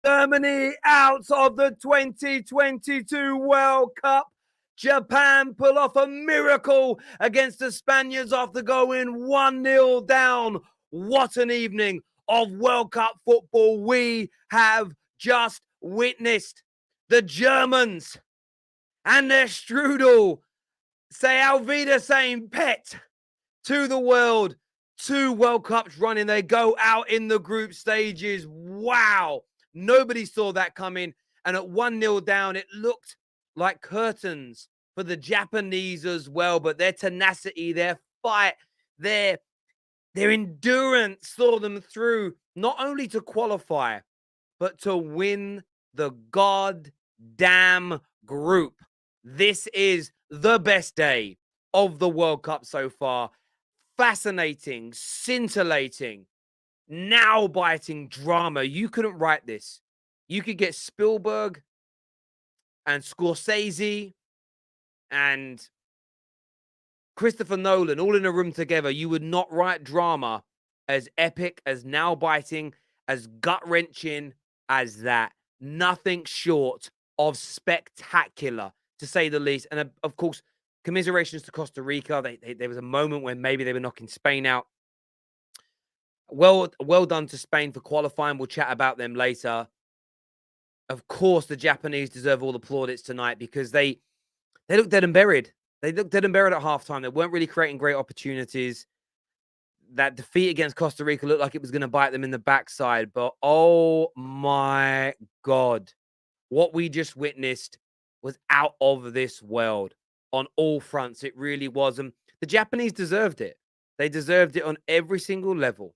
Germany out of the 2022 World Cup. Japan pull off a miracle against the Spaniards after going 1-0 down. What an evening of World Cup football we have just witnessed. The Germans and their strudel say Auf Wiedersehen, pet, to the world. 2 World Cups running. They go out in the group stages. Wow. Nobody saw that coming. And at 1-0 down, it looked like curtains for the Japanese as well. But their tenacity, their fight, their endurance saw them through, not only to qualify, but to win the goddamn group. This is the best day of the World Cup so far. Fascinating, scintillating, nail-biting drama. You couldn't write this. You could get Spielberg and Scorsese and Christopher Nolan all in a room together. You would not write drama as epic, as nail-biting, as gut-wrenching as that. Nothing short of spectacular, to say the least. And of course, commiserations to Costa Rica. There was a moment when maybe they were knocking Spain out. Well done to Spain for qualifying. We'll chat about them later. Of course, the Japanese deserve all the plaudits tonight because they looked dead and buried. They looked dead and buried at halftime. They weren't really creating great opportunities. That defeat against Costa Rica looked like it was going to bite them in the backside. But oh my God, what we just witnessed was out of this world on all fronts. It really was. And the Japanese deserved it. They deserved it on every single level.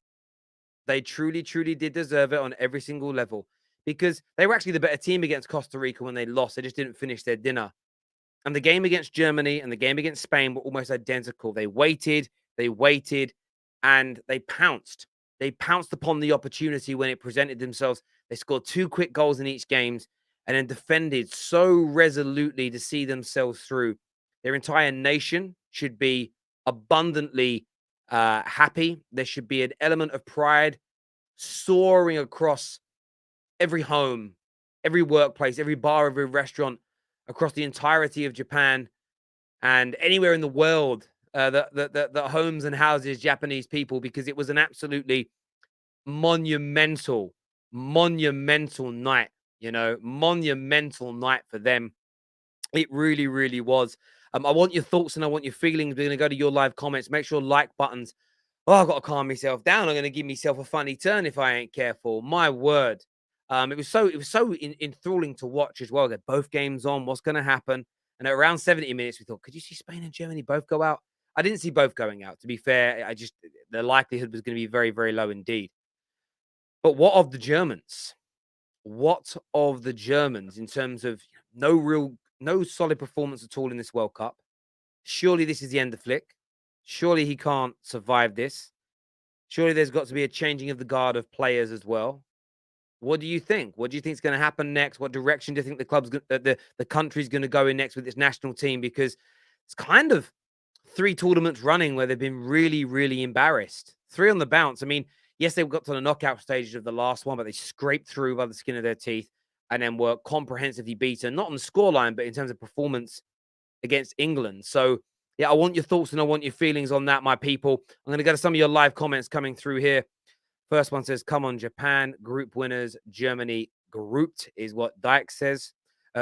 They truly, truly did deserve it on every single level because they were actually the better team against Costa Rica when they lost. They just didn't finish their dinner. And the game against Germany and the game against Spain were almost identical. They waited, and they pounced. They pounced upon the opportunity when it presented themselves. They scored 2 quick goals in each game and then defended so resolutely to see themselves through. Their entire nation should be abundantly happy. There should be an element of pride soaring across every home, every workplace, every bar, every restaurant, across the entirety of Japan and anywhere in the world that homes and houses Japanese people, because it was an absolutely monumental night, monumental night for them. It really, really was. I want your thoughts and I want your feelings. We're going to go to your live comments. Make sure like buttons. Oh, I've got to calm myself down. I'm going to give myself a funny turn if I ain't careful. My word. It was so enthralling to watch as well. That both games on, what's going to happen? And at around 70 minutes, we thought, could you see Spain and Germany both go out? I didn't see both going out. To be fair, the likelihood was going to be very, very low indeed. But what of the Germans? What of the Germans in terms of no solid performance at all in this World Cup? Surely this is the end of Flick. Surely he can't survive this. Surely there's got to be a changing of the guard of players as well. What do you think? What do you think is going to happen next? What direction do you think the country's going to go in next with its national team? Because it's kind of 3 tournaments running where they've been really, really embarrassed. 3 on the bounce. I mean, yes, they got to the knockout stages of the last one, but they scraped through by the skin of their teeth and then were comprehensively beaten, not on the scoreline, but in terms of performance against England. So, yeah, I want your thoughts and I want your feelings on that, my people. I'm going to go to some of your live comments coming through here. First one says, come on, Japan, group winners, Germany grouped, is what Dyke says.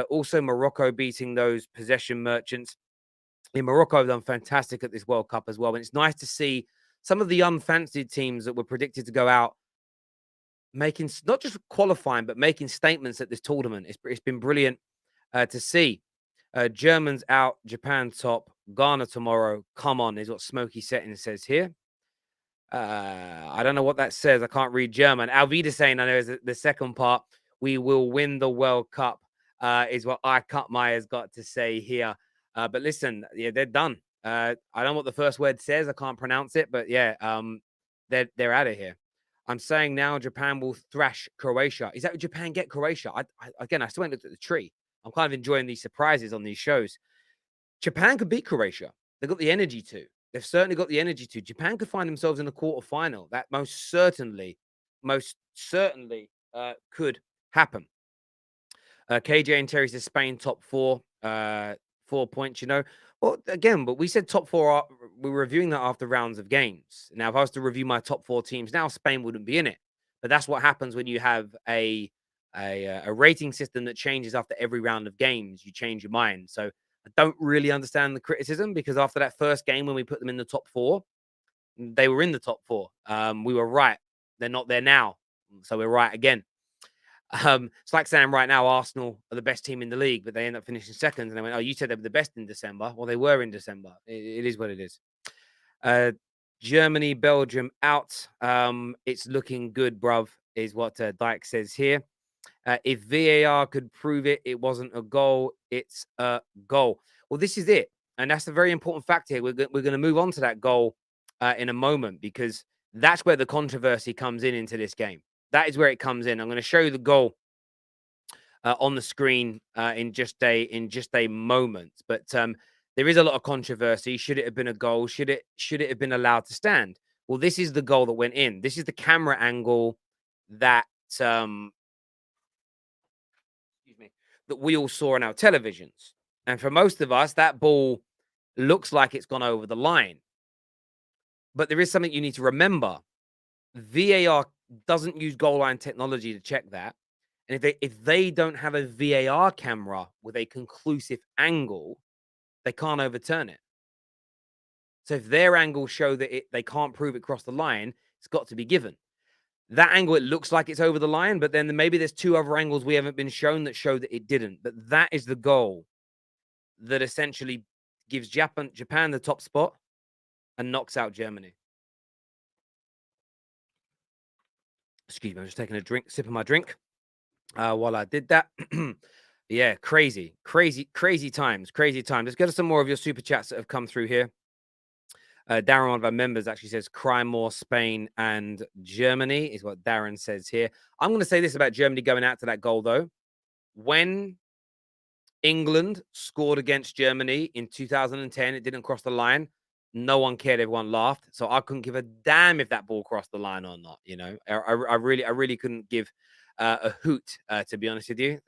Also, Morocco beating those possession merchants. In Morocco have done fantastic at this World Cup as well. And it's nice to see some of the unfancied teams that were predicted to go out making, not just qualifying, but making statements at this tournament. It's been brilliant to see. Germans out, Japan top, Ghana tomorrow. Come on, is what Smoky Settings says here. I don't know what that says. I can't read German. Auf Wiedersehen, I know, is the second part. We will win the World Cup, is what I Cut Meyer's got to say here. But listen, yeah, they're done. I don't know what the first word says. I can't pronounce it, but yeah, they're out of here. I'm saying now Japan will thrash Croatia. Is that what Japan get Croatia? Again, I still ain't looked at the tree. I'm kind of enjoying these surprises on these shows. Japan could beat Croatia. They've got the energy to. They've certainly got the energy to. Japan could find themselves in the quarterfinal. That most certainly could happen. KJ and Terry says Spain top 4, 4 points, you know. Well, again, but we said top 4, we were reviewing that after rounds of games. Now, if I was to review my top 4 teams now, Spain wouldn't be in it. But that's what happens when you have a rating system that changes after every round of games. You change your mind. So I don't really understand the criticism, because after that first game when we put them in the top 4, they were in the top 4. We were right. They're not there now. So we're right again. It's like saying right now Arsenal are the best team in the league, but they end up finishing second. And they went, oh, you said they were the best in December. Well, they were in December. It is what it is. Germany, Belgium out. It's looking good, bruv, is what Dyke says here. If VAR could prove it, it wasn't a goal. It's a goal. Well, this is it. And that's a very important fact here. We're going to move on to that goal in a moment, because that's where the controversy comes into this game. That is where it comes in. I'm going to show you the goal on the screen in just a moment. But there is a lot of controversy. Should it have been a goal? Should it have been allowed to stand? Well, this is the goal that went in. This is the camera angle that that we all saw on our televisions. And for most of us, that ball looks like it's gone over the line. But there is something you need to remember. VAR doesn't use goal line technology to check that. And if they don't have a VAR camera with a conclusive angle, they can't overturn it. So if their angles show that they can't prove it crossed the line, it's got to be given. That angle, it looks like it's over the line, but then maybe there's 2 other angles we haven't been shown that show that it didn't. But that is the goal that essentially gives Japan the top spot and knocks out Germany. Excuse me, I'm just taking a sip of my drink while I did that. Yeah, crazy times. Let's go to some more of your super chats that have come through here. Darren, one of our members, actually says cry more Spain and Germany is what Darren says here. I'm going to say this about Germany going out to that goal, though. When England scored against Germany in 2010, it didn't cross the line. No one cared. Everyone laughed. So I couldn't give a damn if that ball crossed the line or not. You know, I really couldn't give a hoot, to be honest with you.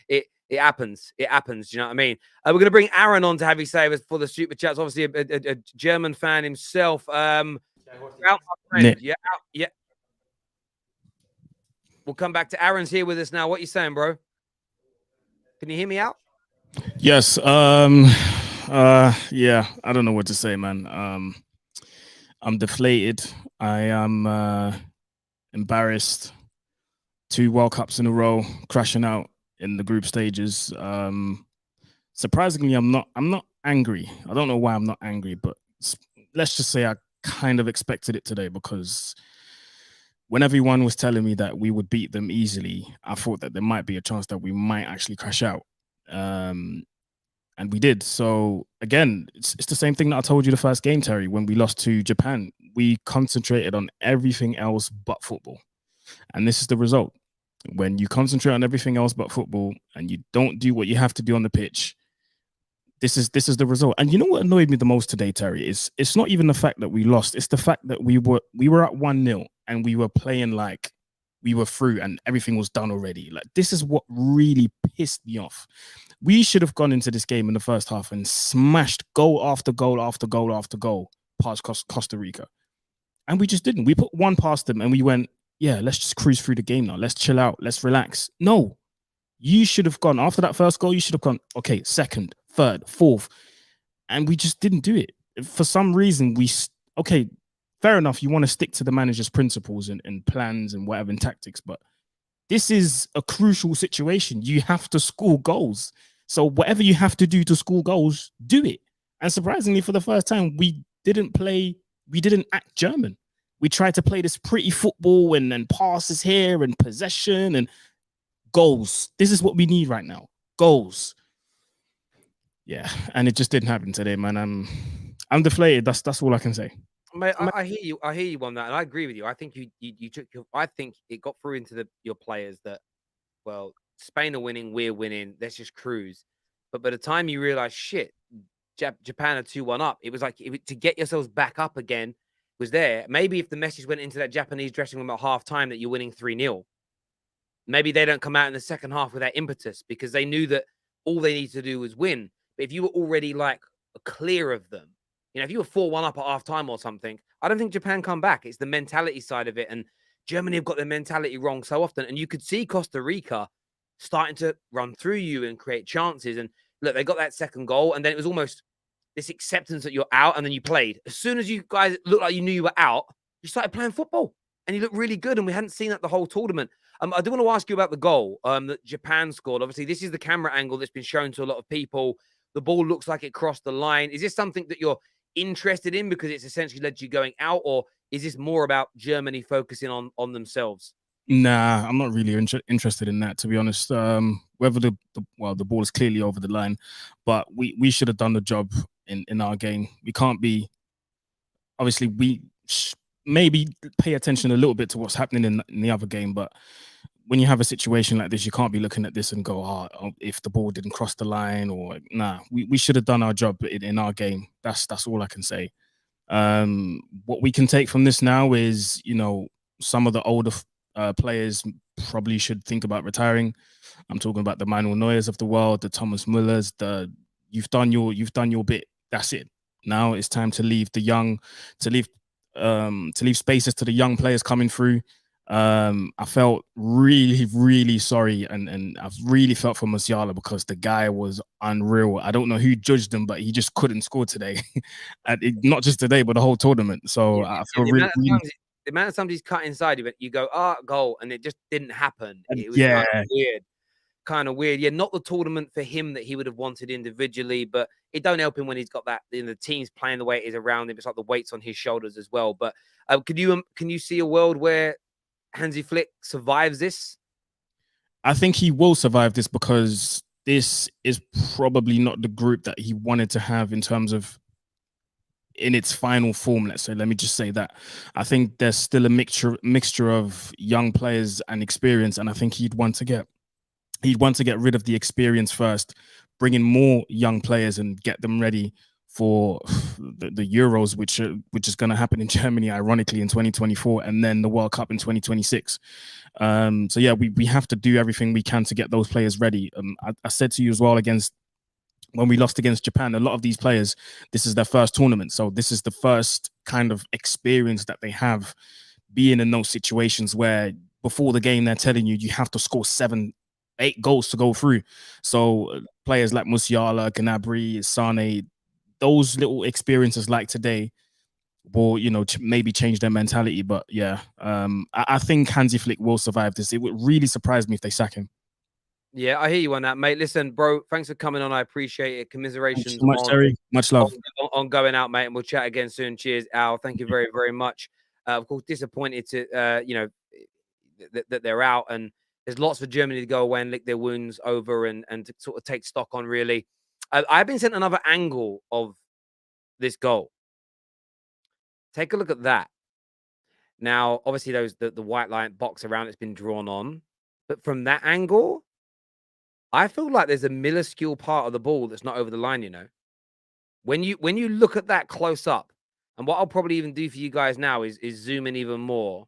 It happens. It happens. Do you know what I mean? We're going to bring Aaron on to have his say for the super chats. Obviously, a German fan himself. Out, my friend. Yeah. We'll come back to Aaron's here with us now. What you saying, bro? Can you hear me out? Yes. Yeah, I don't know what to say, man. I'm deflated. I am embarrassed. 2 World Cups in a row, crashing out in the group stages. Surprisingly, I'm not angry. I don't know why I'm not angry, but let's just say I kind of expected it today, because when everyone was telling me that we would beat them easily, I thought that there might be a chance that we might actually crash out. And we did. So again, it's the same thing that I told you the first game, Terry, when we lost to Japan. We concentrated on everything else but football. And this is the result. When you concentrate on everything else but football and you don't do what you have to do on the pitch, this is the result. And you know what annoyed me the most today, Terry, is it's not even the fact that we lost. It's the fact that we were at 1-0 and we were playing like we were through and everything was done already. Like, this is what really pissed me off. We should have gone into this game in the first half and smashed goal after goal after goal after goal past Costa Rica. And we just didn't. We put one past them and we went, yeah, let's just cruise through the game now. Let's chill out. Let's relax. No, you should have gone after that first goal. You should have gone, okay, second, third, fourth. And we just didn't do it. For some reason, okay, fair enough. You want to stick to the manager's principles and plans and whatever and tactics, but this is a crucial situation. You have to score goals. So whatever you have to do to score goals, do it. And surprisingly, for the first time, we didn't act German. We tried to play this pretty football and then passes here and possession and goals. This is what we need right now. Goals. Yeah, and it just didn't happen today, man. I'm deflated. That's all I can say. Mate, I hear you. I hear you on that, and I agree with you. I think you took your. I think it got through into your players that, well, Spain are winning, we're winning. Let's just cruise. But by the time you realize, shit, Japan are 2-1 up, it was like to get yourselves back up again was there. Maybe if the message went into that Japanese dressing room at halftime that you're winning 3-0, maybe they don't come out in the second half with that impetus because they knew that all they need to do was win. But if you were already like clear of them, if you were 4-1 up at halftime or something, I don't think Japan come back. It's the mentality side of it. And Germany have got their mentality wrong so often. And you could see Costa Rica starting to run through you and create chances. And look, they got that second goal. And then it was almost this acceptance that you're out. And then you played. As soon as you guys looked like you knew you were out, you started playing football. And you looked really good. And we hadn't seen that the whole tournament. I do want to ask you about the goal that Japan scored. Obviously, this is the camera angle that's been shown to a lot of people. The ball looks like it crossed the line. Is this something that you're interested in because it's essentially led to you going out, or is this more about Germany focusing on themselves? Nah, I'm not really interested in that, to be honest. Whether the ball is clearly over the line, but we should have done the job in our game. We can't be. Obviously, maybe pay attention a little bit to what's happening in the other game, but when you have a situation like this, you can't be looking at this and go, if the ball didn't cross the line, or nah, we should have done our job in our game. That's all I can say. What we can take from this now is, some of the older players probably should think about retiring. I'm talking about the Manuel Neuers of the world, the Thomas Müllers. You've done your bit. That's it. Now it's time to leave to leave spaces to the young players coming through. I felt really, really sorry, and I've really felt for Musiala because the guy was unreal. I don't know who judged him, but he just couldn't score today. Not just today, but the whole tournament. So I feel the really, amount of times he's cut inside, you go, goal, and it just didn't happen. It was yeah. kind of weird. Yeah, not the tournament for him that he would have wanted individually, but it don't help him when he's got that. The team's playing the way it is around him. It's like the weight's on his shoulders as well. But can you see a world where Hansi Flick survives this? I think he will survive this because this is probably not the group that he wanted to have in terms of in its final form. Let's say, let me just say that I think there's still a mixture of young players and experience, and I think he'd want to get rid of the experience first, bring in more young players and get them ready for the Euros, which is going to happen in Germany, ironically, in 2024, and then the World Cup in 2026. So yeah, we have to do everything we can to get those players ready. I said to you as well, when we lost against Japan, a lot of these players, this is their first tournament, so this is the first kind of experience that they have being in those situations where before the game they're telling you have to score 7-8 goals to go through. So players like Musiala, Gnabry, Sane, those little experiences like today will, maybe change their mentality. But yeah, I think Hansi Flick will survive this. It would really surprise me if they sack him. Yeah, I hear you on that, mate. Listen, bro, thanks for coming on. I appreciate it. Commiserations Thanks so much, Terry. Much love. on going out, mate. And we'll chat again soon. Cheers, Al. Thank you very, very much. Of course, disappointed to that they're out, and there's lots for Germany to go away and lick their wounds over and to sort of take stock on. Really, I've been sent another angle of this goal. Take a look at that. Now, obviously, the white line box around it's been drawn on, but from that angle, I feel like there's a minuscule part of the ball that's not over the line. When you look at that close up, and what I'll probably even do for you guys now is zoom in even more.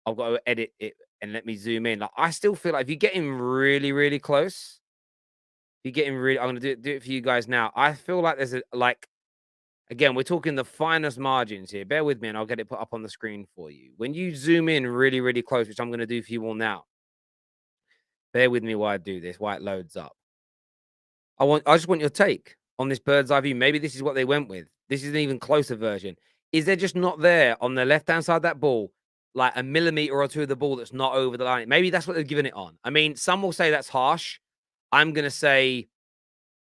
I've got to edit it and let me zoom in. Like, I still feel like if you're getting really, really close, I'm gonna do it for you guys now. I feel like there's again, we're talking the finest margins here. Bear with me, and I'll get it put up on the screen for you. When you zoom in really, really close, which I'm gonna do for you all now. Bear with me while I do this, while it loads up. I just want your take on this bird's eye view. Maybe this is what they went with. This is an even closer version. Is there just not there on the left-hand side of that ball, like a millimeter or two of the ball that's not over the line? Maybe that's what they've given it on. I mean, some will say that's harsh. I'm going to say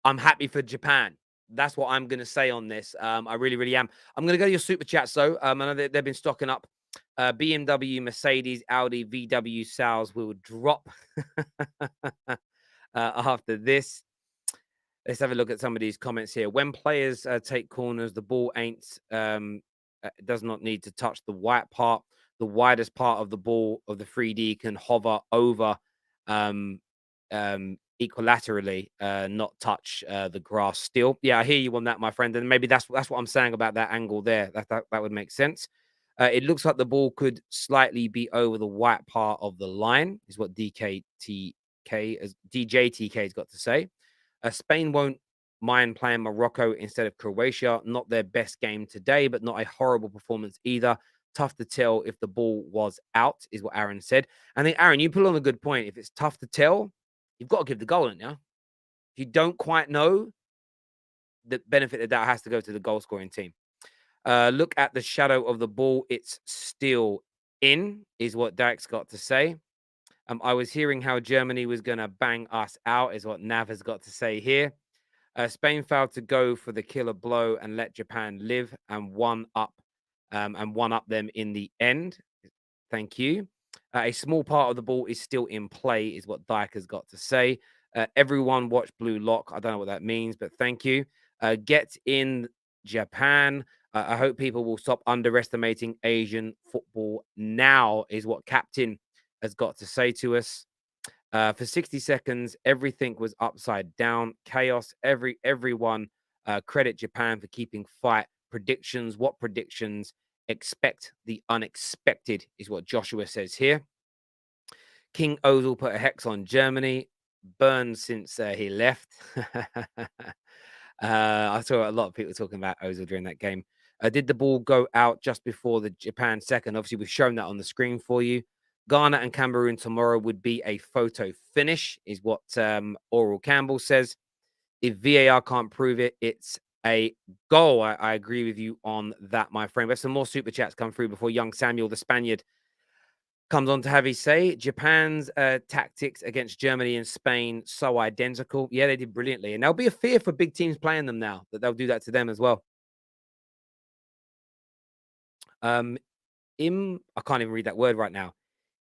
I'm happy for Japan. That's what I'm going to say on this. I really, really am. I'm going to go to your super chats, though. I know they've been stocking up. BMW, Mercedes, Audi, VW sales will drop after this. Let's have a look at some of these comments here. When players take corners, the ball ain't does not need to touch the white part. The widest part of the ball of the 3D can hover over equilaterally, not touch the grass still. Yeah, I hear you on that, my friend. And maybe that's what I'm saying about that angle there. That would make sense. It looks like the ball could slightly be over the white part of the line, is what DJTK has got to say. Spain won't mind playing Morocco instead of Croatia. Not their best game today, but not a horrible performance either. Tough to tell if the ball was out, is what Aaron said. I think, Aaron, you put on a good point. If it's tough to tell, you've got to give the goal in now. If you don't quite know, the benefit of that has to go to the goal scoring team. Look at the shadow of the ball. It's still in, is what Derek's got to say. I was hearing how Germany was going to bang us out, is what Nav has got to say here. Spain failed to go for the killer blow and let Japan live and one up them in the end. Thank you. A small part of the ball is still in play, is what Dyke has got to say. Everyone watch Blue Lock. I don't know what that means, but thank you. Get in Japan. I hope people will stop underestimating Asian football now, is what Captain has got to say to us. For 60 seconds, everything was upside down, chaos. Everyone credit Japan for keeping fight. Predictions. What predictions? Expect the unexpected, is what Joshua says here. King Ozil put a hex on Germany. Burned since he left. I saw a lot of people talking about Ozil during that game. Did the ball go out just before the Japan second? Obviously, we've shown that on the screen for you. Ghana and Cameroon tomorrow would be a photo finish, is what Oral Campbell says. If VAR can't prove it, it's a goal. I agree with you on that, my friend. We have some more super chats come through before young Samuel, the Spaniard, comes on to have his say. Japan's tactics against Germany and Spain so identical. Yeah, they did brilliantly. And there'll be a fear for big teams playing them now, that they'll do that to them as well. I can't even read that word right now.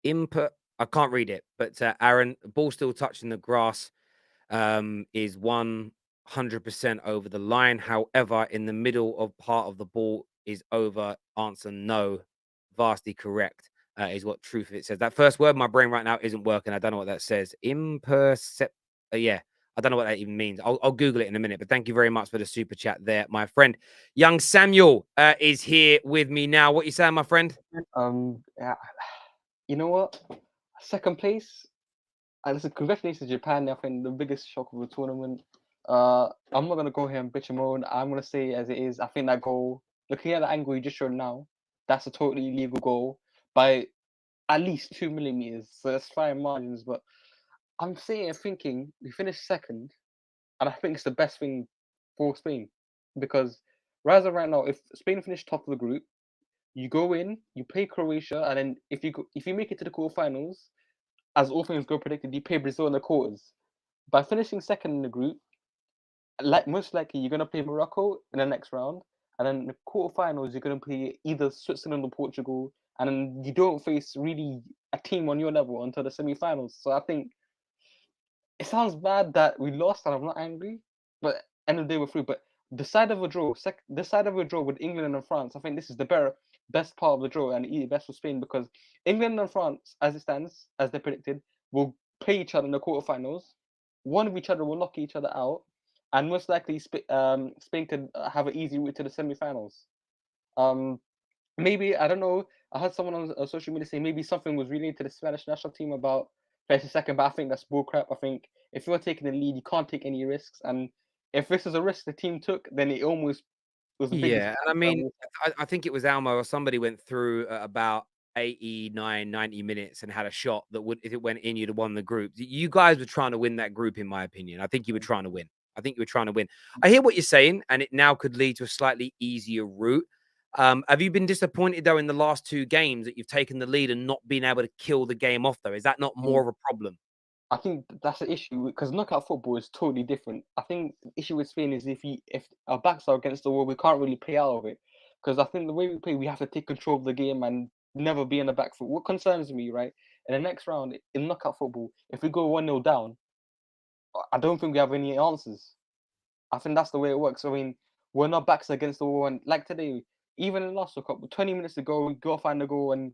Input, I can't read it, but Aaron, ball still touching the grass is 100% over the line. However, in the middle of part of the ball is over. Answer no. Vastly correct, is what truth it says. That first word, my brain right now isn't working. I don't know what that says. Yeah, I don't know what that even means. I'll Google it in a minute, but thank you very much for the super chat there, my friend. Young Samuel is here with me now. What you saying, my friend? Yeah, you know what? Second place. Listen, congratulations to Japan. I think the biggest shock of the tournament. I'm not gonna go here and bitch and moan. I'm gonna say as it is. I think that goal, looking at the angle you just showed now, that's a totally illegal goal by at least 2 millimeters. So that's fine margins. But I'm sitting and thinking we finished second, and I think it's the best thing for Spain because right now, if Spain finish top of the group, you go in, you play Croatia, and then if you make it to the quarterfinals, as all things go predicted, you play Brazil in the quarters. By finishing second in the group, most likely you're gonna play Morocco in the next round, and then the quarterfinals you're gonna play either Switzerland or Portugal, and then you don't face really a team on your level until the semi-finals. So I think it sounds bad that we lost, and I'm not angry, but end of the day we're through. But the side of a draw, the side of a draw with England and France, I think this is the best part of the draw, and the best for Spain because England and France, as it stands, as they predicted, will play each other in the quarterfinals. One of each other will knock each other out, and most likely Spain could have an easy route to the semi-finals. Maybe I don't know. I heard someone on social media say maybe something was related to the Spanish national team about placing second, but I think that's bullcrap. I think if you're taking the lead, you can't take any risks, and if this is a risk the team took, then it almost was the biggest. Yeah, and I mean, I think it was Almo or somebody went through about 89, 90 minutes and had a shot that would, if it went in, you'd have won the group. You guys were trying to win that group, in my opinion. I think you were trying to win. I hear what you're saying, and it now could lead to a slightly easier route. Have you been disappointed, though, in the last two games that you've taken the lead and not been able to kill the game off, though? Is that not more of a problem? I think that's the issue because knockout football is totally different. I think the issue with Spain is if our backs are against the wall, we can't really play out of it. Because I think the way we play, we have to take control of the game and never be in the back foot. What concerns me, right? In the next round in knockout football, if we go 1-0 down, I don't think we have any answers. I think that's the way it works. I mean, when our backs against the wall, and like today, even in the last World Cup, 20 minutes ago, we go find a goal, and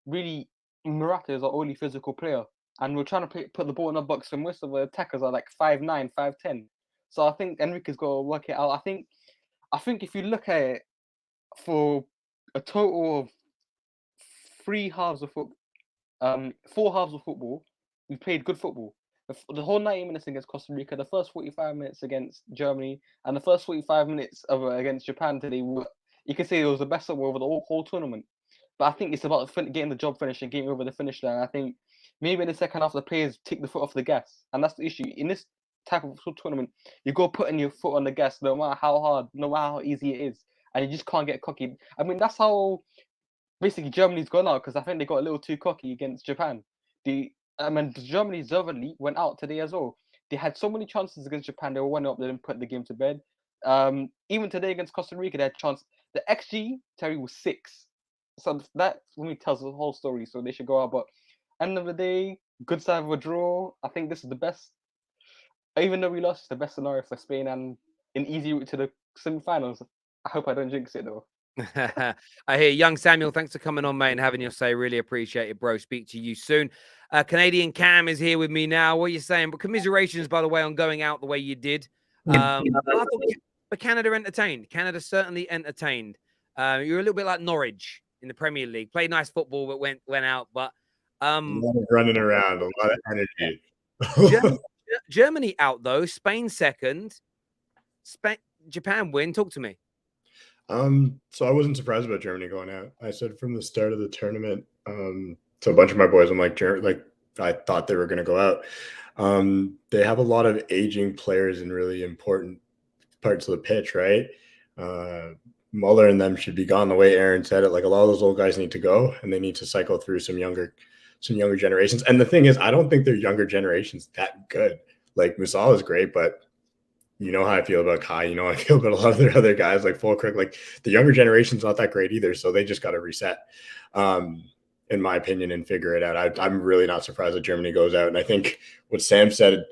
really, Morata is our only physical player, and we're trying to put the ball in the box, and most of the attackers are like 5'9", 5'10". So I think Enrique's got to work it out. I think if you look at it, for a total of 4 halves of football, we played good football. The whole 90 minutes against Costa Rica, the first 45 minutes against Germany, and the first 45 minutes against Japan today, you can say it was the best football over the whole tournament. But I think it's about getting the job finished and getting over the finish line. I think maybe in the second half, the players take the foot off the gas, and that's the issue. In this type of tournament, you go putting your foot on the gas, no matter how hard, no matter how easy it is, and you just can't get cocky. I mean, that's how basically Germany's gone out, because I think they got a little too cocky against Japan. Germany deservedly went out today as well. They had so many chances against Japan. They were 1-up. They didn't put the game to bed. Even today against Costa Rica, they had a chance. The XG, Terry, was 6. So that for me tells the whole story. So they should go out. But end of the day, good side of a draw. I think this is the best. Even though we lost, it's the best scenario for Spain and an easy route to the semi-finals. I hope I don't jinx it though. I hear. Young Samuel, thanks for coming on, mate, and having your say. Really appreciate it, bro. Speak to you soon. Canadian Cam is here with me now. What are you saying? But commiserations, by the way, on going out the way you did. But Canada entertained. Canada certainly entertained. You're a little bit like Norwich in the Premier League. Played nice football, but went out. But a lot of running around, a lot of energy. Germany out though. Spain second. Japan win. Talk to me. So I wasn't surprised about Germany going out. I said from the start of the tournament, to a bunch of my boys, I'm like, I thought they were going to go out. They have a lot of aging players in really important parts of the pitch, right? Muller and them should be gone. The way Aaron said it, like a lot of those old guys need to go, and they need to cycle through some younger generations. And the thing is, I don't think their younger generation's that good. Like Musala is great, but you know how I feel about Kai. You know how I feel about a lot of their other guys like Fulkirk. Like the younger generation's not that great either, so they just got to reset, in my opinion, and figure it out. I'm really not surprised that Germany goes out. And I think what Sam said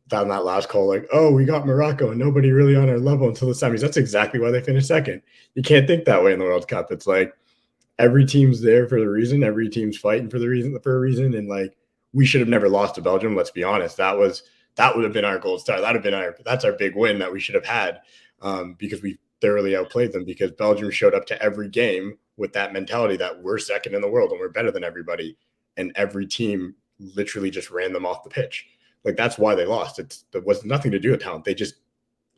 down that last call, like, oh, we got Morocco and nobody really on our level until the semis. That's exactly why they finished second. You can't think that way in the World Cup. It's like every team's there for the reason. Every team's fighting for a reason. And like we should have never lost to Belgium. Let's be honest. That would have been our gold star. That's our big win that we should have had, because we thoroughly outplayed them, because Belgium showed up to every game with that mentality that we're second in the world and we're better than everybody. And every team literally just ran them off the pitch. Like that's why they lost. It was nothing to do with talent. They just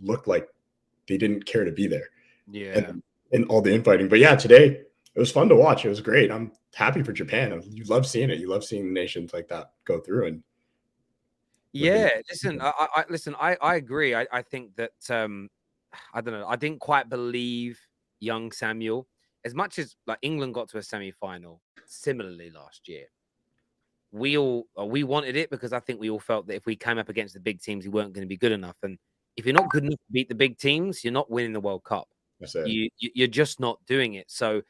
looked like they didn't care to be there. Yeah. And all the infighting. But yeah, today it was fun to watch. It was great. I'm happy for Japan. You love seeing it. You love seeing nations like that go through. And yeah, listen, I agree. I think that I don't know. I didn't quite believe young Samuel as much as like England got to a semi-final similarly last year. We wanted it because I think we all felt that if we came up against the big teams, we weren't going to be good enough. And if you're not good enough to beat the big teams, you're not winning the World Cup. You're just not doing it. So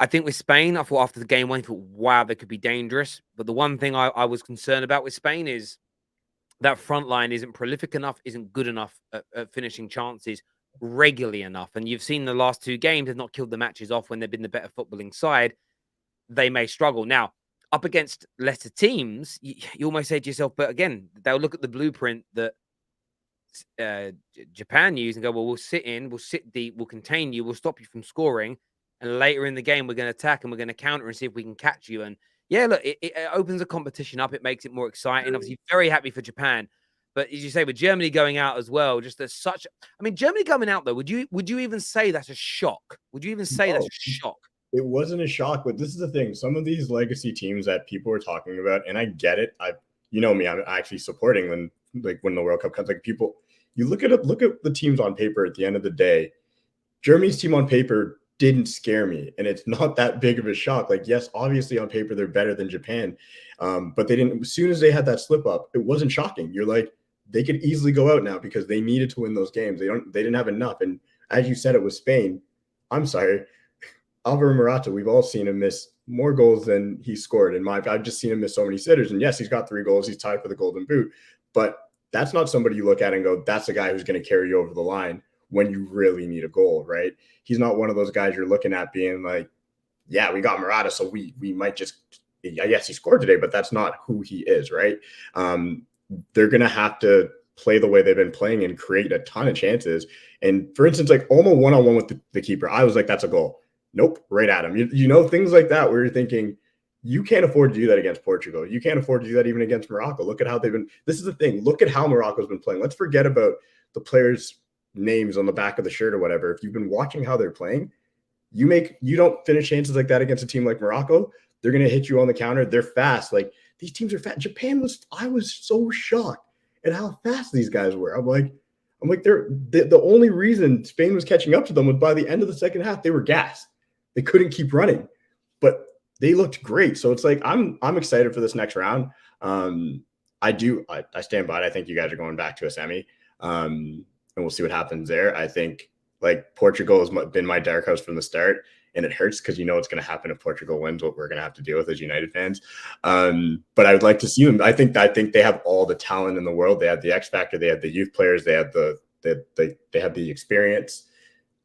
I think with Spain, I thought after the game, I thought, wow, they could be dangerous. But the one thing I was concerned about with Spain is that front line isn't prolific enough, isn't good enough at finishing chances regularly enough. And you've seen the last 2 games have not killed the matches off when they've been the better footballing side. They may struggle. Now, up against lesser teams, you almost say to yourself, but again, they'll look at the blueprint that Japan use and go, well, we'll sit deep, we'll contain you, we'll stop you from scoring. And later in the game, we're going to attack and we're going to counter and see if we can catch you. And yeah, look, it opens a competition up. It makes it more exciting. Obviously, very happy for Japan. But as you say, with Germany going out as well, just as such. I mean, Germany coming out, though, would you even say that's a shock? Would you even say that's a shock? It wasn't a shock, but this is the thing. Some of these legacy teams that people are talking about, and I get it. You know me, I'm actually supporting them. Like when the World Cup comes, like people, you look at the teams on paper. At the end of the day, Germany's team on paper didn't scare me, and it's not that big of a shock. Like, yes, obviously on paper they're better than Japan, but they didn't. As soon as they had that slip up, it wasn't shocking. You're like, they could easily go out now because they needed to win those games. They didn't have enough. And as you said, it was Spain. I'm sorry. Alvaro Morata, we've all seen him miss more goals than he scored. I've just seen him miss so many sitters. And yes, he's got 3 goals. He's tied for the Golden Boot. But that's not somebody you look at and go, that's the guy who's going to carry you over the line when you really need a goal, right? He's not one of those guys you're looking at being like, yeah, we got Murata, so we might just, I guess he scored today, but that's not who he is, right? They're going to have to play the way they've been playing and create a ton of chances. And for instance, like Olmo one-on-one with the keeper, I was like, that's a goal. Nope, right at him. You know, things like that where you're thinking, you can't afford to do that against Portugal. You can't afford to do that even against Morocco. Look at how they've been. This is the thing. Look at how Morocco's been playing. Let's forget about the players' names on the back of the shirt or whatever. If you've been watching how they're playing, you don't finish chances like that against a team like Morocco. They're going to hit you on the counter. They're fast. Like, these teams are fast. I was so shocked at how fast these guys were. I'm like, they're the only reason Spain was catching up to them was by the end of the second half, they were gassed. They couldn't keep running, but they looked great. So it's like, I'm excited for this next round. I stand by it. I think you guys are going back to a semi, and we'll see what happens there. I think like Portugal has been my dark horse from the start, and it hurts because you know what's going to happen if Portugal wins, what we're going to have to deal with as United fans. But I would like to see them. I think they have all the talent in the world. They have the X factor. They have the youth players. They have they have the experience.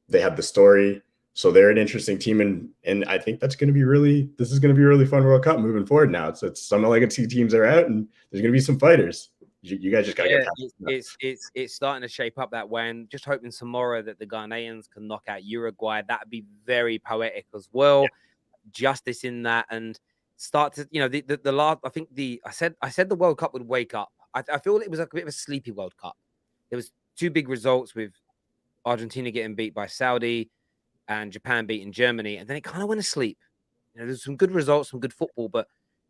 They have the story. So they're an interesting team, and I think this is going to be a really fun World Cup moving forward. Now it's some legacy teams are out, and there's going to be some fighters. You guys just got to get past it's starting to shape up that way, and just hoping tomorrow that the Ghanaians can knock out Uruguay. That'd be very poetic as well. Yeah. Justice in that, and start to the last. I think I said the World Cup would wake up. I feel it was like a bit of a sleepy World Cup. There was two big results with Argentina getting beat by Saudi and Japan beating Germany, and then it kind of went asleep. There's some good results, some good football, but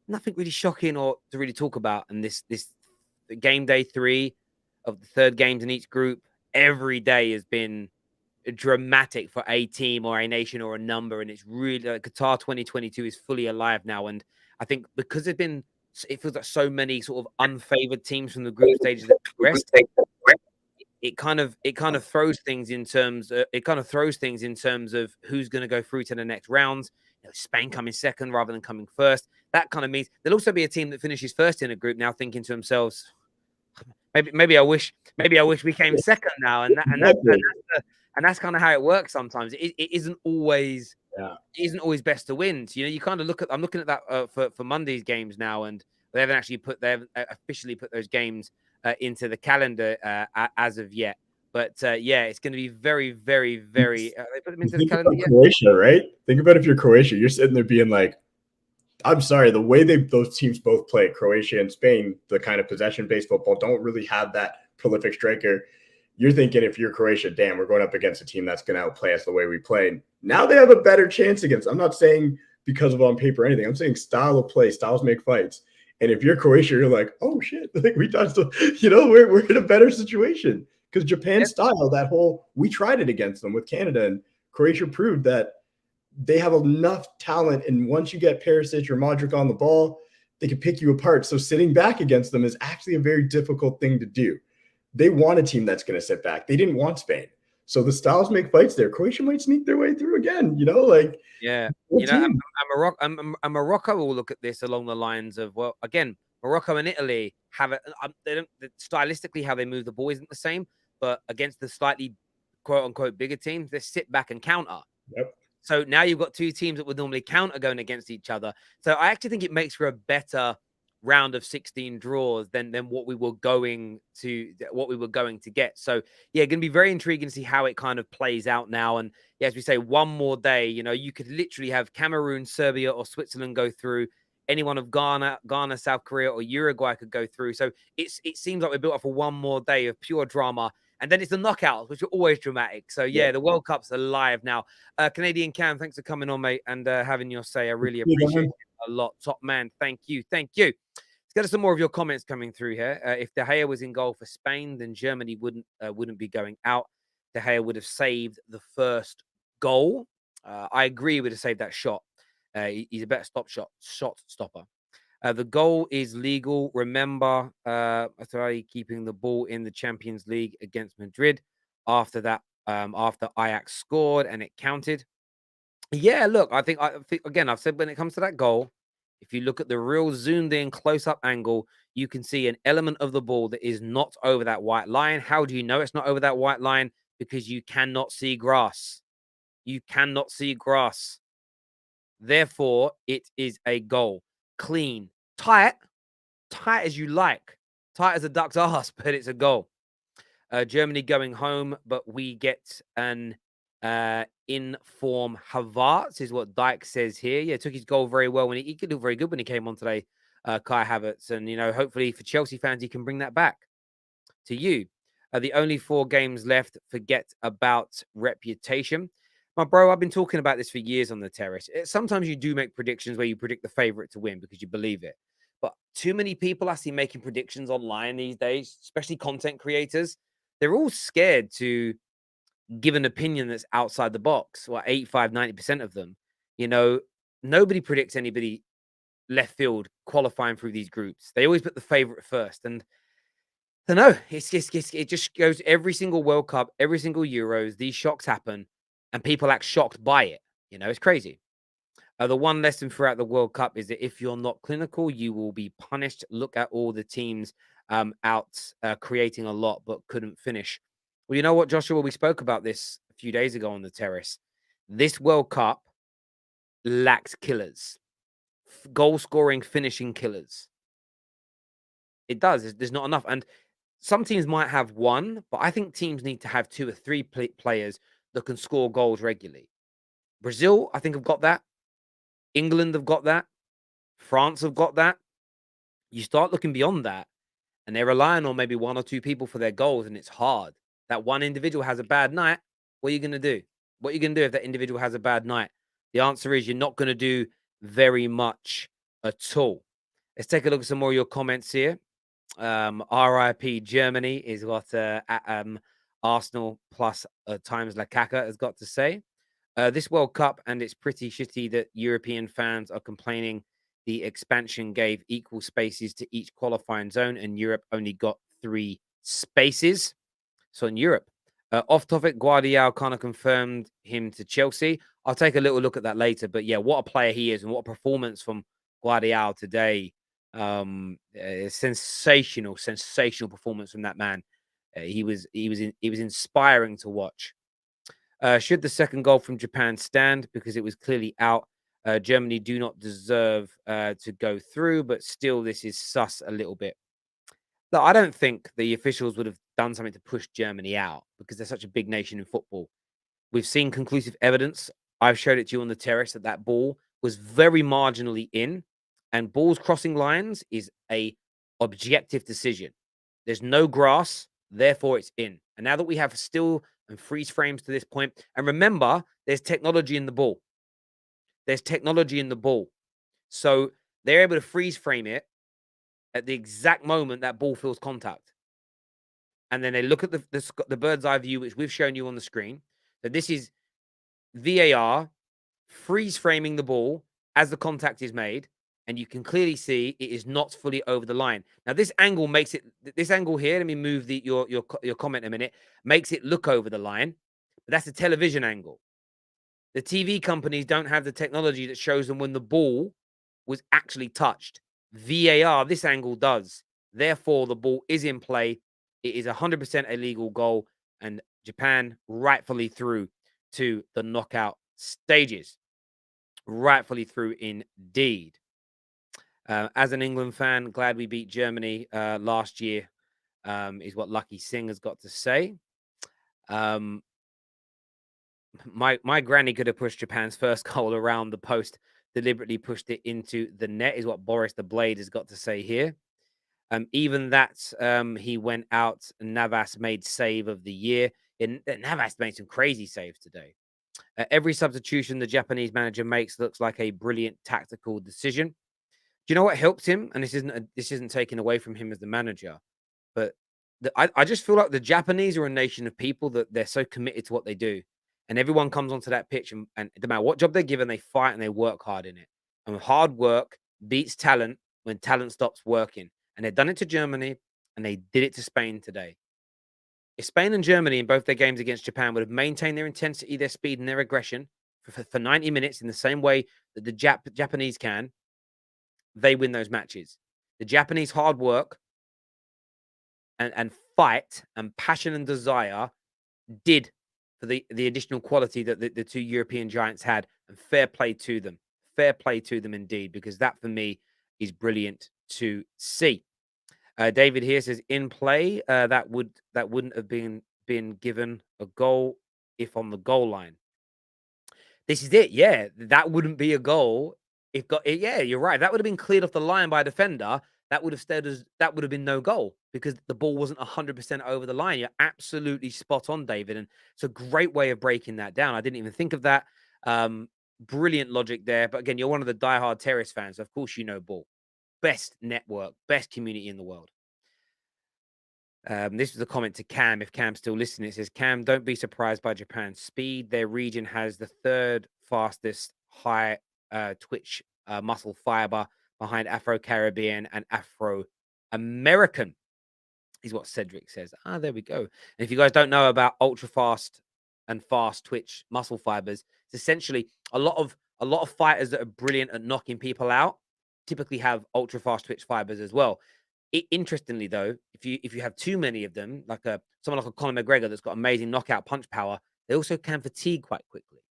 nothing really shocking or to really talk about. And this game day 3 of the third games in each group, every day has been dramatic for a team or a nation or a number, and it's really Qatar 2022 is fully alive now. And I think because it feels like so many sort of unfavored teams from the group stages that progressed. It kind of throws things in terms of who's going to go through to the next rounds. Spain coming second rather than coming first. That kind of means there'll also be a team that finishes first in a group now thinking to themselves, maybe I wish we came second now. And that's kind of how it works sometimes. It isn't always best to win. So, you kind of I'm looking at that for Monday's games now, and they haven't officially put those games into the calendar as of yet. But it's going to be very, very, very. They put them into the calendar yet? Croatia, right? Think about if you're Croatia, you're sitting there being like, I'm sorry, the way those teams both play, Croatia and Spain, the kind of possession-based football, don't really have that prolific striker. You're thinking if you're Croatia, damn, we're going up against a team that's going to outplay us the way we play. Now they have a better chance against. I'm not saying because of on paper or anything. I'm saying style of play, styles make fights. And if you're Croatia, you're like, oh shit, like we touched, we're in a better situation because Japan's style, we tried it against them with Canada, and Croatia proved that they have enough talent. And once you get Perisic or Modric on the ball, they can pick you apart. So sitting back against them is actually a very difficult thing to do. They want a team that's going to sit back. They didn't want Spain. So the styles make fights there. Croatia might sneak their way through again, Morocco will look at this along the lines of, well, again, Morocco and Italy have stylistically how they move the ball isn't the same, but against the slightly quote unquote bigger teams, they sit back and counter. Yep. So now you've got two teams that would normally counter going against each other. So I actually think it makes for a better round of 16 draws than what we were going to get. So going to be very intriguing to see how it kind of plays out now. And as we say, one more day, you could literally have Cameroon, Serbia, or Switzerland go through. Any one of Ghana, South Korea, or Uruguay could go through. So it seems like we're built up for one more day of pure drama. And then it's the knockouts, which are always dramatic. So, the World Cup's alive now. Canadian Cam, thanks for coming on, mate, and having your say. I really appreciate it a lot. Top man, thank you. Let's get some more of your comments coming through here. If De Gea was in goal for Spain, then Germany wouldn't be going out. De Gea would have saved the first goal. I agree, he would have saved that shot. He's a better shot stopper. The goal is legal. Remember, Atari keeping the ball in the Champions League against Madrid. After that, after Ajax scored and it counted. Yeah, look, I think again, I've said when it comes to that goal, if you look at the real zoomed in close-up angle, you can see an element of the ball that is not over that white line. How do you know it's not over that white line? because you cannot see grass. You cannot see grass. Therefore, it is a goal. Clean, tight as you like, tight as a duck's ass, but it's a goal. Germany going home, but we get an in-form Havertz, is what Dyke says here. Yeah, took his goal very well when he could look very good when he came on today, Kai Havertz. And, hopefully for Chelsea fans, he can bring that back to you. The only 4 games left. Forget about reputation. My bro, I've been talking about this for years on the terrace. Sometimes you do make predictions where you predict the favorite to win because you believe it. But too many people I see making predictions online these days, especially content creators, they're all scared to give an opinion that's outside the box. Well, 85, 90% of them, nobody predicts anybody left field qualifying through these groups. They always put the favorite first. And I don't know, it just goes every single World Cup, every single Euros, these shocks happen and people act shocked by it. It's crazy. The one lesson throughout the World Cup is that if you're not clinical, you will be punished. Look at all the teams out creating a lot, but couldn't finish. Well, you know what, Joshua? We spoke about this a few days ago on the terrace. This World Cup lacks killers, goal-scoring, finishing killers. It does. There's not enough. And some teams might have one, but I think teams need to have 2 or 3 players that can score goals regularly. Brazil, I think, have got that. England have got that. France have got that. You start looking beyond that, and they're relying on maybe 1 or 2 people for their goals, and it's hard. That one individual has a bad night. What are you going to do? What are you going to do if that individual has a bad night? The answer is you're not going to do very much at all. Let's take a look at some more of your comments here. RIP Germany is what Arsenal plus times Lukaku has got to say. This World Cup, and it's pretty shitty that European fans are complaining the expansion gave equal spaces to each qualifying zone, and Europe only got 3 spaces. So in Europe, off topic, Guardiola kind of confirmed him to Chelsea. I'll take a little look at that later. But yeah, what a player he is, and what a performance from Guardiola today. Sensational performance from that man. He was inspiring to watch. Should the second goal from Japan stand because it was clearly out? Germany do not deserve to go through, but still, this is sus a little bit. Look, I don't think the officials would have done something to push Germany out because they're such a big nation in football. We've seen conclusive evidence. I've showed it to you on the terrace that ball was very marginally in, and balls crossing lines is a objective decision. There's no grass, therefore it's in. And now that we have still and freeze frames to this point, and remember, there's technology in the ball. There's technology in the ball. So they're able to freeze frame it at the exact moment that ball feels contact. And then they look at the bird's eye view, which we've shown you on the screen. So this is VAR freeze framing the ball as the contact is made. And you can clearly see it is not fully over the line. Now, this angle makes it, this angle here, let me move your comment a minute, makes it look over the line. But that's a television angle. The TV companies don't have the technology that shows them when the ball was actually touched. VAR, this angle does. Therefore, the ball is in play. It is 100% a legal goal, and Japan rightfully through to the knockout stages. Rightfully through indeed. As an England fan, glad we beat Germany last year, is what Lucky Singh has got to say. My granny could have pushed Japan's first goal around the post, deliberately pushed it into the net, is what Boris the Blade has got to say here. Even that, he went out, and Navas made save of the year. Navas made some crazy saves today. Every substitution the Japanese manager makes looks like a brilliant tactical decision. Do you know what helped him? And this isn't taken away from him as the manager, but I just feel like the Japanese are a nation of people that they're so committed to what they do. And everyone comes onto that pitch, and no matter what job they're given, they fight and they work hard in it. And hard work beats talent when talent stops working. And they've done it to Germany, and they did it to Spain today. If Spain and Germany in both their games against Japan would have maintained their intensity, their speed, and their aggression for 90 minutes in the same way that the Japanese can, they win those matches. The Japanese hard work and fight and passion and desire did for the additional quality that the two European giants had, and fair play to them. Fair play to them indeed, because that for me is brilliant to see. David here says in play that wouldn't have been given a goal if on the goal line. This is it. Yeah, that wouldn't be a goal if yeah, you're right. That would have been cleared off the line by a defender. That would have been no goal because the ball wasn't 100% over the line. You're absolutely spot on, David, and it's a great way of breaking that down. I didn't even think of that. Brilliant logic there. But again, you're one of the diehard Terrace fans, so of course you know ball. Best network, best community in the world. This was a comment to Cam. If Cam's still listening, it says, Cam, don't be surprised by Japan's speed. Their region has the third fastest high twitch muscle fiber behind Afro-Caribbean and Afro-American, is what Cedric says. There we go. And if you guys don't know about ultra fast and fast twitch muscle fibers, it's essentially a lot of fighters that are brilliant at knocking people out typically have ultra fast twitch fibers as well. Interestingly, though, if you have too many of them, like someone like a Conor McGregor that's got amazing knockout punch power, they also can fatigue quite quickly.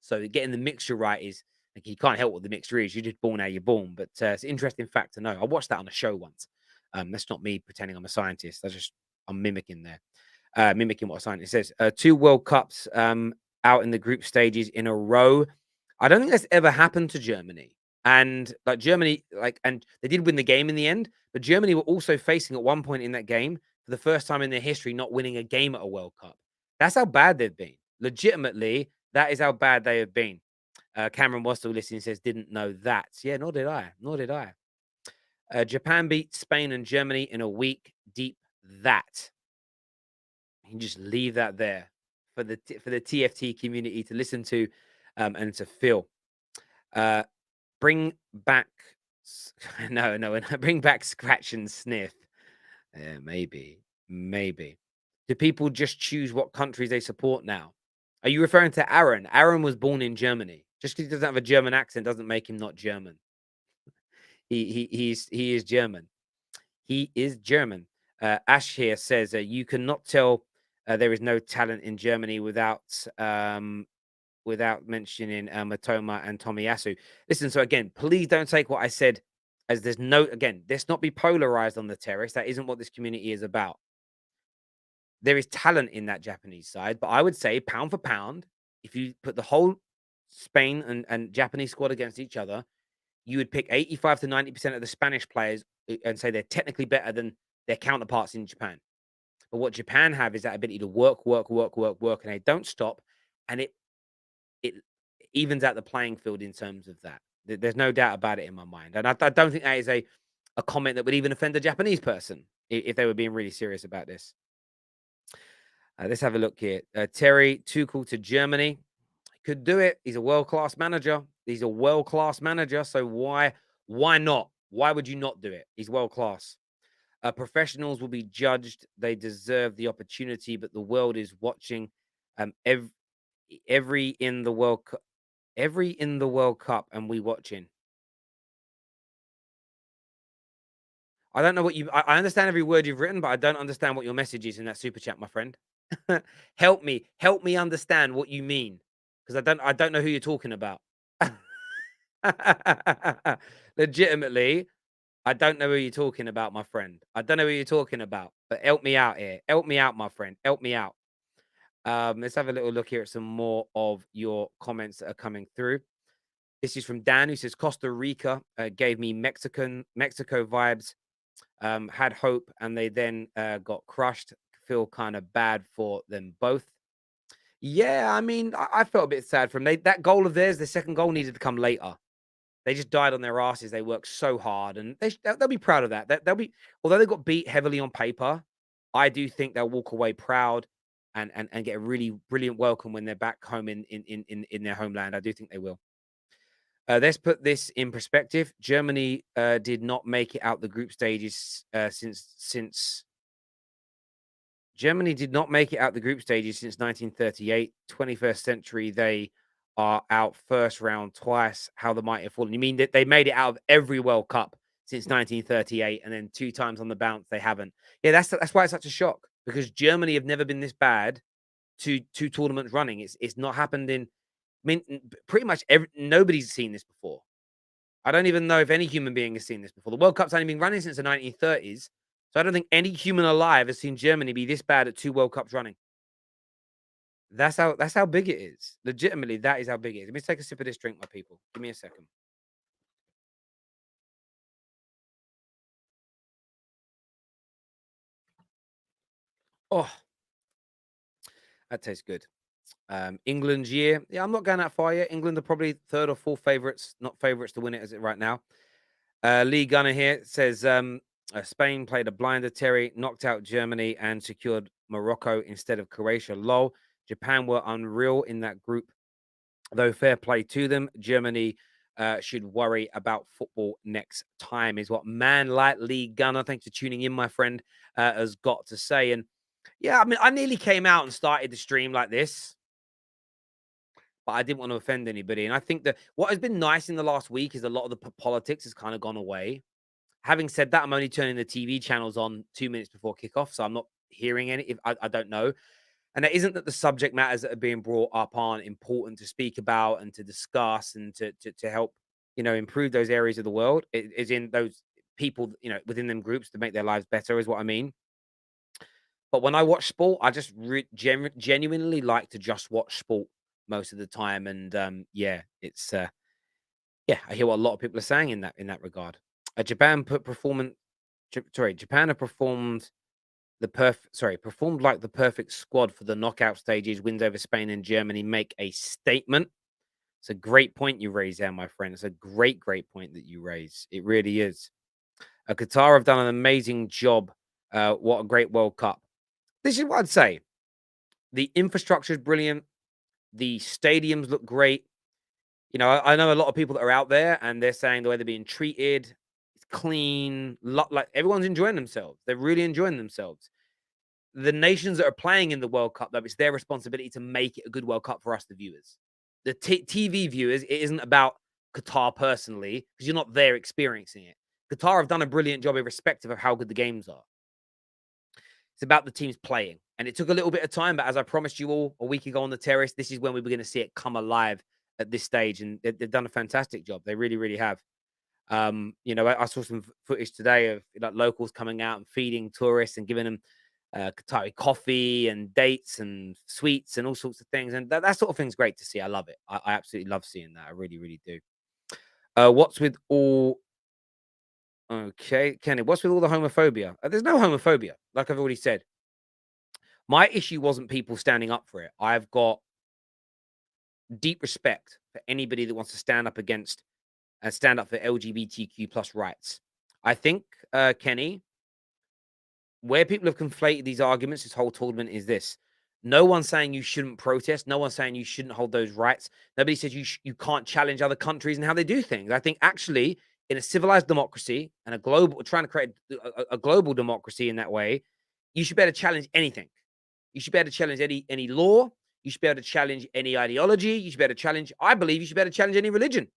So getting the mixture right is, like, you can't help what the mixture is. You're just born how you're born. But it's an interesting fact to know. I watched that on a show once. That's not me pretending I'm a scientist. I'm mimicking there, mimicking what a scientist says. 2 World Cups out in the group stages in a row. I don't think that's ever happened to Germany. And like Germany, and they did win the game in the end, but Germany were also facing at one point in that game for the first time in their history not winning a game at a World Cup. That's how bad they've been. Legitimately, that is how bad they have been. Cameron was still listening, says, didn't know that. Yeah, nor did I. Nor did I. Japan beat Spain and Germany in a week. Deep that. You can just leave that there for the TFT community to listen to and to feel. Bring back bring back scratch and sniff. Maybe. Do people just choose what countries they support now? Are you referring to Aaron? Aaron was born in Germany. Just because he doesn't have a German accent doesn't make him not German. He is German. He is German. Ash here says you cannot tell there is no talent in Germany without mentioning Matoma and Tomiyasu. Listen, so again, please don't take what I said as let's not be polarized on the terrace. That isn't what this community is about. There is talent in that Japanese side, but I would say pound for pound, if you put the whole Spain and Japanese squad against each other, you would pick 85 to 90% of the Spanish players and say they're technically better than their counterparts in Japan. But what Japan have is that ability to work, and they don't stop. And it evens out the playing field in terms of that. There's no doubt about it in my mind. And I don't think that is a comment that would even offend a Japanese person if they were being really serious about this. Let's have a look here. Terry Tuchel to Germany. Could do it. He's a world-class manager. So why not? Why would you not do it? He's world-class. Professionals will be judged. They deserve the opportunity, but the world is watching. Every in the World Cup, and we watching. I don't know what I understand every word you've written, but I don't understand what your message is in that super chat, my friend. help me understand what you mean, because I don't know who you're talking about. Legitimately, I don't know who you're talking about, my friend. I don't know who you're talking about, but help me out here. Help me out, my friend. Help me out. Let's have a little look here at some more of your comments that are coming through. This is from Dan, who says Costa Rica gave me Mexico vibes. Had hope, and they then got crushed. Feel kind of bad for them both. Yeah, I mean, I felt a bit sad for them. That goal of theirs, the second goal, needed to come later. They just died on their asses. They worked so hard, and they'll be proud of that. Although they got beat heavily on paper, I do think they'll walk away proud and get a really brilliant welcome when they're back home in their homeland. I do think they will. Let's put this in perspective. Germany did not make it out the group stages since Germany did not make it out the group stages since 1938. 21st century, they are out first round twice. How the mighty have fallen. You mean that they made it out of every World Cup since 1938, and then 2 times on the bounce they haven't? Yeah, that's why it's such a shock, because Germany have never been this bad two tournaments running. It's not happened in. I mean, pretty much nobody's seen this before. I don't even know if any human being has seen this before. The World Cup's only been running since the 1930s, so I don't think any human alive has seen Germany be this bad at 2 World Cups running. That's how big it is. Legitimately, that is how big it is. Let me take a sip of this drink, my people. Give me a second. Oh, that tastes good. England's year. Yeah, I'm not going that far yet. England are probably 3rd or 4th favourites, not favourites to win it as it right now. Lee Gunner here says Spain played a blinder, Terry, knocked out Germany and secured Morocco instead of Croatia. Lol. Japan were unreal in that group, though fair play to them. Germany should worry about football next time, is what man like Lee Gunner, thanks for tuning in, my friend, has got to say. And yeah, I mean, I nearly came out and started the stream like this, but I didn't want to offend anybody. And I think that what has been nice in the last week is a lot of the politics has kind of gone away. Having said that, I'm only turning the TV channels on 2 minutes before kickoff, so I'm not hearing any. I don't know. And it isn't that the subject matters that are being brought up aren't important to speak about and to discuss and to help, improve those areas of the world. It is in those people, within them groups to make their lives better is what I mean. But when I watch sport, I just genuinely like to just watch sport most of the time. And it's I hear what a lot of people are saying in that regard. Japan have performed performed like the perfect squad for the knockout stages. Wins over Spain and Germany make a statement. It's a great point you raise there, my friend. It's a great point that you raise. It really is. Qatar have done an amazing job. What a great World Cup. This is what I'd say. The infrastructure is brilliant. The stadiums look great. I know a lot of people that are out there and they're saying the way they're being treated, it's clean, like everyone's enjoying themselves. They're really enjoying themselves. The nations that are playing in the World Cup, though, it's their responsibility to make it a good World Cup for us, the viewers. The TV viewers, it isn't about Qatar personally, because you're not there experiencing it. Qatar have done a brilliant job irrespective of how good the games are. It's about the teams playing. And it took a little bit of time, but as I promised you all a week ago on the terrace, this is when we were going to see it come alive at this stage. And they've done a fantastic job. They really, really have. I saw some footage today of locals coming out and feeding tourists and giving them Qatari coffee and dates and sweets and all sorts of things. And that sort of thing's great to see. I love it. I absolutely love seeing that. I really, really do. What's with all... Okay, Kenny, what's with all the homophobia? There's no homophobia, like I've already said. My issue wasn't people standing up for it. I've got deep respect for anybody that wants to stand up against and stand up for LGBTQ plus rights. I think, Kenny, where people have conflated these arguments, this whole tournament, is this. No one's saying you shouldn't protest. No one's saying you shouldn't hold those rights. Nobody says you can't challenge other countries and how they do things. I think actually in a civilized democracy and trying to create a global democracy in that way, you should be able to challenge anything. You should be able to challenge any law. You should be able to challenge any ideology. You should be able to challenge, I believe you should be able to challenge any religion.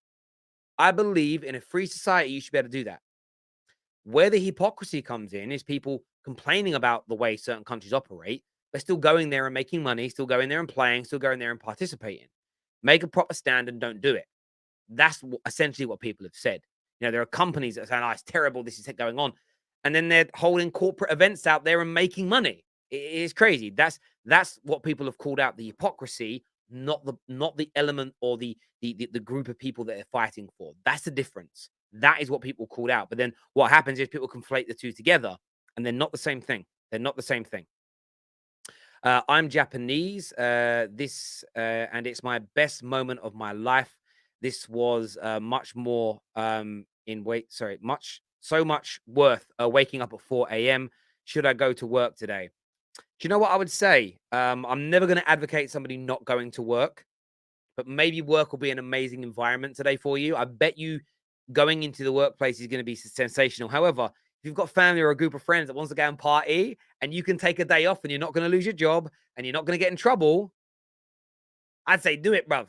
I believe in a free society, you should be able to do that. Where the hypocrisy comes in is people complaining about the way certain countries operate, but still going there and making money, still going there and playing, still going there and participating. Make a proper stand and don't do it. That's essentially what people have said. There are companies that are saying, oh, it's terrible, this is going on. And then they're holding corporate events out there and making money. It is crazy. That's what people have called out, the hypocrisy, not the element or the group of people that they're fighting for. That's the difference. That is what people called out. But then what happens is people conflate the two together, and they're not the same thing. They're not the same thing. I'm Japanese. And it's my best moment of my life. This was much more so much worth waking up at 4 a.m. Should I go to work today? Do you know what I would say? I'm never going to advocate somebody not going to work, but maybe work will be an amazing environment today for you. I bet you going into the workplace is going to be sensational. However, if you've got family or a group of friends that wants to go and party and you can take a day off and you're not going to lose your job and you're not going to get in trouble, I'd say do it, bruv.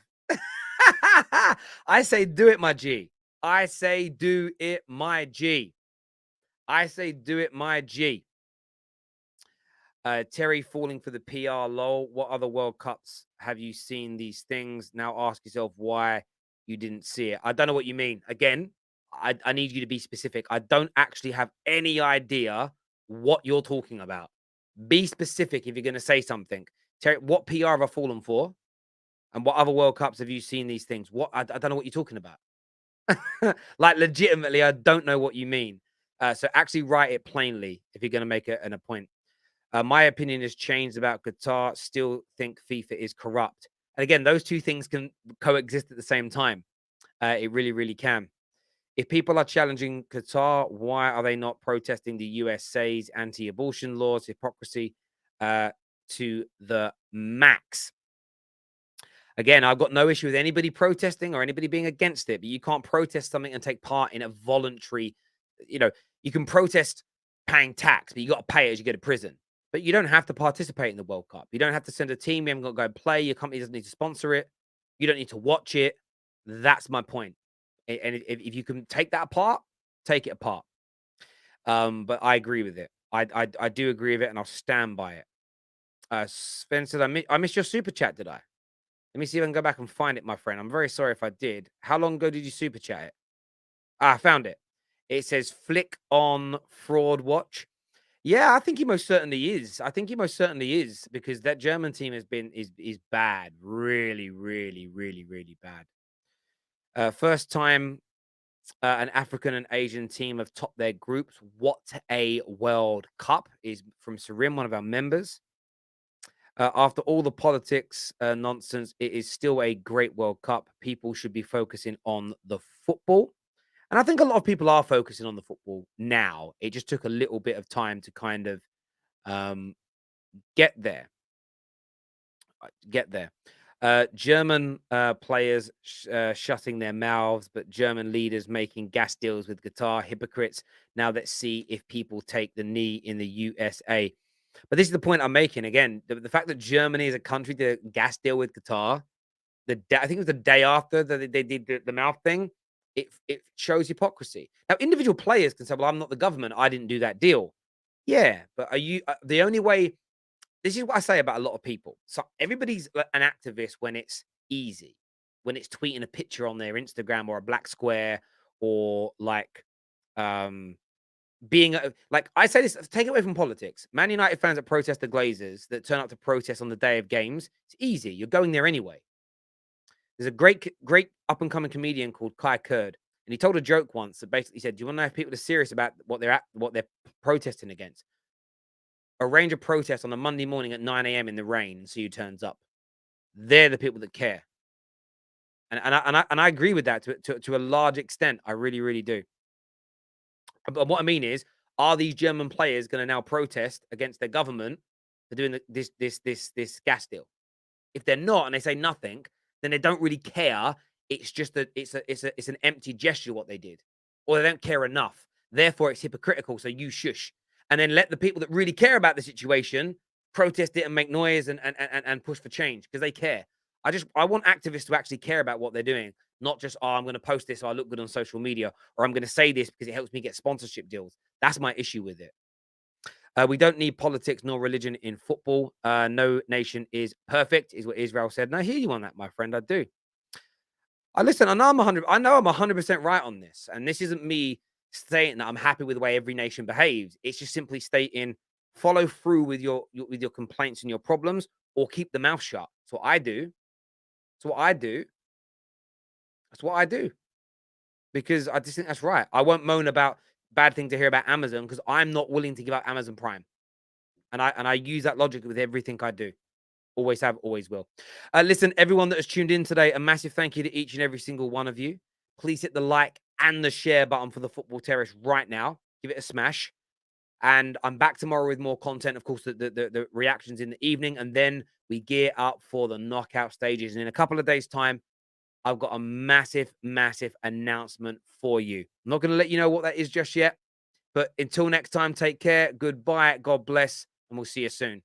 I say do it, my G. I say do it, my G. I say do it, my G. Terry falling for the PR lol. What other World Cups have you seen these things? Now ask yourself why you didn't see it. I don't know what you mean. Again, I need you to be specific. I don't actually have any idea what you're talking about. Be specific if you're going to say something. Terry, what PR have I fallen for? And what other World Cups have you seen these things? What I don't know what you're talking about. Like legitimately, I don't know what you mean. So actually write it plainly if you're going to make a point. My opinion has changed about Qatar. Still think FIFA is corrupt. And again, those two things can coexist at the same time. It really, really can. If people are challenging Qatar, why are they not protesting the USA's anti-abortion laws? Hypocrisy to the max. Again, I've got no issue with anybody protesting or anybody being against it, but you can't protest something and take part in a voluntary, you can protest paying tax, but you got to pay it as you go to prison. But you don't have to participate in the World Cup. You don't have to send a team. You haven't got to go and play. Your company doesn't need to sponsor it. You don't need to watch it. That's my point. And if you can take that apart, take it apart. But I agree with it. I do agree with it, and I'll stand by it. Spencer, I missed your super chat, did I? Let me see if I can go back and find it, my friend. I'm very sorry if I did. How long ago did you super chat it? I found it. It says flick on fraud watch. Yeah, I think he most certainly is. I think he most certainly is, because that German team is bad. Really, really, really, really bad. First time an African and Asian team have topped their groups. What a World Cup is from Sarim, one of our members. After all the politics nonsense, it is still a great World Cup. People should be focusing on the football. And I think a lot of people are focusing on the football now. It just took a little bit of time to kind of get there. German players shutting their mouths, but German leaders making gas deals with Qatar. Hypocrites. Now let's see if people take the knee in the USA. But this is the point I'm making. Again, the fact that Germany as a country did a gas deal with Qatar, I think it was the day after that they did the mouth thing. It shows hypocrisy. Now, individual players can say, well, I'm not the government. I didn't do that deal. Yeah, but are you the only way? This is what I say about a lot of people. So everybody's an activist when it's easy, when it's tweeting a picture on their Instagram or a black square, or like being like, I say this, take it away from politics. Man United fans that protest the Glazers, that turn up to protest on the day of games, it's easy. You're going there anyway. There's a great up and coming comedian called Kai Kurd, and he told a joke once that basically said, "Do you want to know if people are serious about what they're protesting against? Arrange a protest on a Monday morning at 9 a.m. in the rain and see who turns up. They're the people that care." And I agree with that to a large extent. I really, really do. But what I mean is, are these German players going to now protest against their government for doing this gas deal? If they're not, and they say nothing, then they don't really care. It's just that it's an empty gesture what they did, or they don't care enough. Therefore, it's hypocritical. So you shush, and then let the people that really care about the situation protest it and make noise and push for change, because they care. I want activists to actually care about what they're doing, not just, oh, I'm going to post this so I look good on social media, or I'm going to say this because it helps me get sponsorship deals. That's my issue with it. We don't need politics nor religion in football. No nation is perfect, is what Israel said. And I hear you on that, my friend. I do. Listen, I know I'm 100% right on this. And this isn't me saying that I'm happy with the way every nation behaves. It's just simply stating, follow through with your complaints and your problems, or keep the mouth shut. That's what I do. That's what I do. Because I just think that's right. I won't moan about bad things to hear about Amazon, because I'm not willing to give up Amazon Prime. And I use that logic with everything I do. Always have, always will. Listen, everyone that has tuned in today, a massive thank you to each and every single one of you. Please hit the like and the share button for the Football Terrace right now. Give it a smash. And I'm back tomorrow with more content. Of course, the reactions in the evening. And then we gear up for the knockout stages. And in a couple of days' time, I've got a massive, massive announcement for you. I'm not going to let you know what that is just yet. But until next time, take care. Goodbye. God bless. And we'll see you soon.